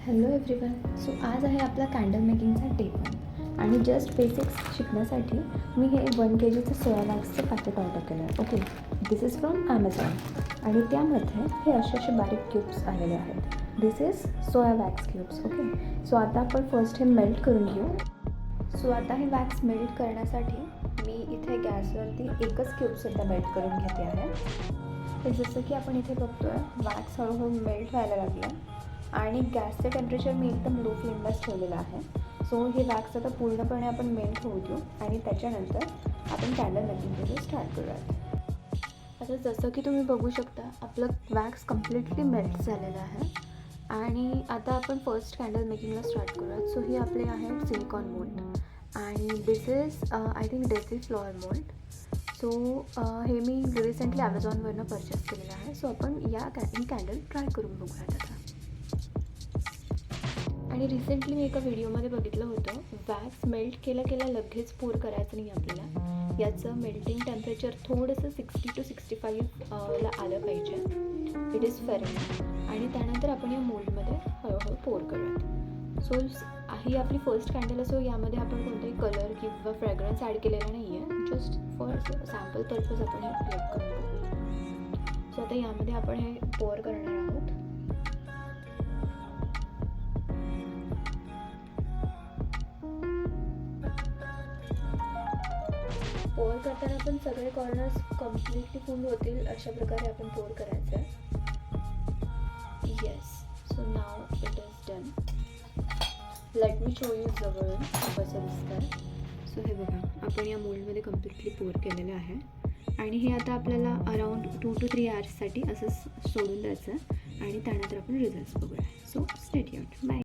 Hello everyone. So आज आहे आपला कॅन्डल मेकिंगचा डे 1 आणि जस्ट बेसिक्स शिकण्यासाठी मी हे 1 kgचं सोया वॅक्सचं पॅकेट ऑर्डर केलं आहे. Okay, this is from Amazon आणि त्यामध्ये हे असे बारीक क्यूब्स आलेले आहेत. This is soya wax cubes. Okay, so आता आपण फर्स्ट हे मेल्ट करून घेऊ. सो आता हे वॅक्स मेल्ट करण्यासाठी मी इथे गॅसवरती एकच क्यूबसुद्धा मेल्ट करून घेते आहे. तर जसं की आपण इथे बघतो आहे वॅक्स हळूहळू मेल्ट व्हायला लागलं आणि गॅसचं टेम्परेचर मी एकदम लो फ्लेमलाच ठेवलेलं आहे. सो हे वॅक्स आता पूर्णपणे आपण मेल्ट होऊ देऊ आणि त्याच्यानंतर आपण कॅन्डल मेकिंग स्टार्ट करूयात. आता जसं की तुम्ही बघू शकता आपलं वॅक्स कम्प्लिटली मेल्ट झालेलं आहे आणि आता आपण फर्स्ट कॅन्डल मेकिंगला स्टार्ट करूयात. सो ही आपले आहेत सिलिकॉन मोल्ड आणि this is I think daisy flower mould. So हे मी रिसेंटली ॲमेझॉनवरनं परचेस केलेलं आहे. सो आपण ही कॅन्डल ट्राय करून बघूयात आता. आणि रिसेंटली मी एका व्हिडिओमध्ये बघितलं होतं वॅक्स मेल्ट केल्या लगेच पोर करायचं नाही आपल्याला. याचं मेल्टिंग टेम्परेचर थोडंसं 60 to 65 ला आलं पाहिजे. It is Fahrenheit. आणि त्यानंतर आपण या मोल्डमध्ये हळूहळू पोर करूयात. सो ही आपली फर्स्ट कॅन्डल असो, यामध्ये आपण कोणताही कलर किंवा फ्रॅग्रन्स ॲड केलेला नाही आहे. जस्ट फॉर सॅम्पल पर्पज आपण हे प्लेट करून बघूया. सो आता यामध्ये आपण हे पोर करणार आहोत. पोर करताना आपण सगळे कॉर्नर्स कम्प्लिटली फुल होतील अशा प्रकारे आपण पोर करायचं आहे. Yes, so now it is done. Let me show you जवळून कसं दिसतं. सो हे बघा, आपण या मोल्डमध्ये कम्प्लिटली पोर केलेलं आहे आणि हे आता आपल्याला अराउंड 2 to 3 hours असं सोडून द्यायचं आणि त्यानंतर आपण रिझल्ट्स बघूया. So stay tuned. बाय.